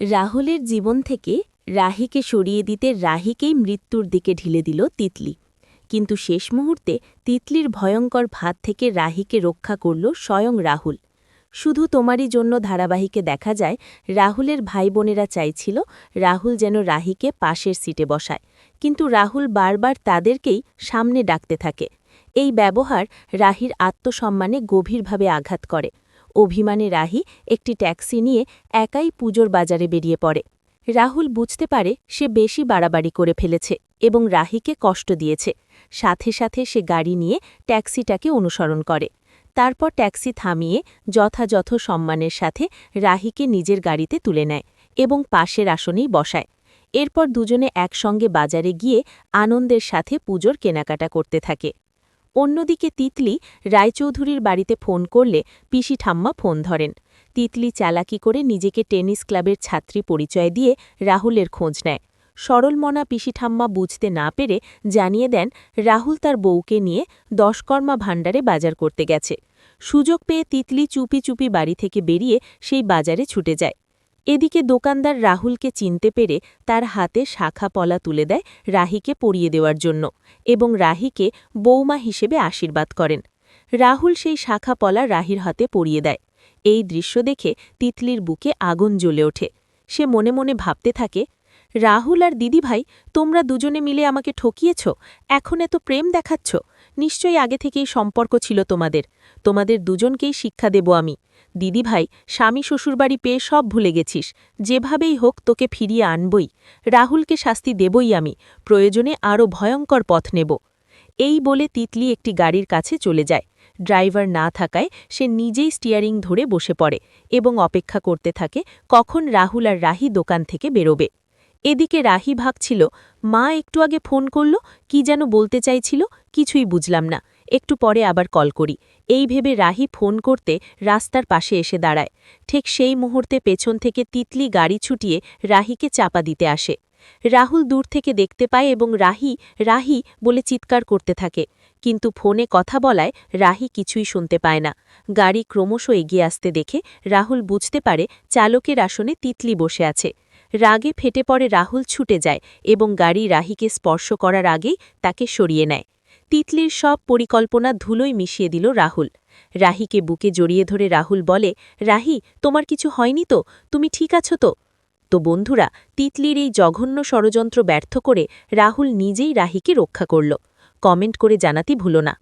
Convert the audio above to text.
রাহুলের জীবন থেকে রাহিকে সরিয়ে দিতে রাহিকেই মৃত্যুর দিকে ঢিলে দিল তিতলি। কিন্তু শেষ মুহূর্তে তিতলির ভয়ঙ্কর ভাত থেকে রাহিকে রক্ষা করল স্বয়ং রাহুল। শুধু তোমারই জন্য ধারাবাহিকে দেখা যায় রাহুলের ভাই বোনেরা চাইছিল রাহুল যেন রাহিকে পাশের সিটে বসায়, কিন্তু রাহুল বারবার তাদেরকেই সামনে ডাকতে থাকে। এই ব্যবহার রাহির আত্মসম্মানে গভীরভাবে আঘাত করে। অভিমানে রাহি একটি ট্যাক্সি নিয়ে একাই পুজোর বাজারে বেরিয়ে পড়ে। রাহুল বুঝতে পারে সে বেশি বাড়াবাড়ি করে ফেলেছে এবং রাহিকে কষ্ট দিয়েছে। সাথে সাথে সে গাড়ি নিয়ে ট্যাক্সিটাকে অনুসরণ করে। তারপর ট্যাক্সি থামিয়ে যথাযথ সম্মানের সাথে রাহিকে নিজের গাড়িতে তুলে নেয় এবং পাশের আসনেই বসায়। এরপর দুজনে একসঙ্গে বাজারে গিয়ে আনন্দের সাথে পুজোর কেনাকাটা করতে থাকে। অন্যদিকে তিতলি রায়চৌধুরীর বাড়িতে ফোন করলে পিসি ঠাম্মা ফোন ধরেন। তিতলি চালাকি করে নিজেকে টেনিস ক্লাবের ছাত্রী পরিচয় দিয়ে রাহুলের খোঁজ নেয়। সরলমনা পিসি ঠাম্মা বুঝতে না পেরে জানিয়ে দেন রাহুল তার বউকে নিয়ে দশকর্মা ভাণ্ডারে বাজার করতে গেছে। সুযোগ পেয়ে তিতলি চুপি চুপি বাড়ি থেকে বেরিয়ে সেই বাজারে ছুটে যায়। এদিকে দোকানদার রাহুলকে চিনতে পেরে তার হাতে শাখা পলা তুলে দেয় রাহিকে পরিয়ে দেওয়ার জন্য এবং রাহিকে বৌমা হিসেবে আশীর্বাদ করেন। রাহুল সেই শাখা পলা রাহির হাতে পরিয়ে দেয়। এই দৃশ্য দেখে তিতলির বুকে আগুন জ্বলে ওঠে। সে মনে মনে ভাবতে থাকে, রাহুল আর দিদিভাই, তোমরা দুজনে মিলে আমাকে ঠকিয়েছ, এখন এত প্রেম দেখাচ্ছ, নিশ্চয়ই আগে থেকেই সম্পর্ক ছিল তোমাদের। তোমাদের দুজনকেই শিক্ষা দেব আমি। দিদিভাই, স্বামী শ্বশুরবাড়ি পেয়ে সব ভুলে গেছিস, যেভাবেই হোক তোকে ফিরিয়ে আনবই। রাহুলকে শাস্তি দেবই আমি, প্রয়োজনে আরও ভয়ঙ্কর পথ নেব। এই বলে তিতলি একটি গাড়ির কাছে চলে যায়। ড্রাইভার না থাকায় সে নিজেই স্টিয়ারিং ধরে বসে পড়ে এবং অপেক্ষা করতে থাকে কখন রাহুল আর রাহি দোকান থেকে বেরোবে। এদিকে রাহি ভাবছিল, মা একটু আগে ফোন করল, কি যেন বলতে চাইছিল, কিছুই বুঝলাম না, একটু পরে আবার কল করি। এই ভেবে রাহি ফোন করতে রাস্তার পাশে এসে দাঁড়ায়। ঠিক সেই মুহূর্তে পেছন থেকে তিতলি গাড়ি ছুটিয়ে রাহিকে চাপা দিতে আসে। রাহুল দূর থেকে দেখতে পায় এবং রাহি রাহি বলে চিৎকার করতে থাকে, কিন্তু ফোনে কথা বলায় রাহি কিছুই শুনতে পায় না। গাড়ি ক্রমশ এগিয়ে আসতে দেখে রাহুল বুঝতে পারে চালকের আসনে তিতলি বসে আছে। রাগে ফেটে পড়ে রাহুল ছুটে যায় এবং গাড়ি রাহিকে স্পর্শ করার আগেই তাকে সরিয়ে নেয়। তিতলির সব পরিকল্পনা ধুলোয় মিশিয়ে দিল রাহুল। রাহিকে বুকে জড়িয়ে ধরে রাহুল বলে, রাহি, তোমার কিছু হয়নি তো? তুমি ঠিক আছো তো? তো বন্ধুরা, তিতলির এই জঘন্য ষড়যন্ত্র ব্যর্থ করে রাহুল নিজেই রাহিকে রক্ষা করল। কমেন্ট করে জানাতে ভুলো না।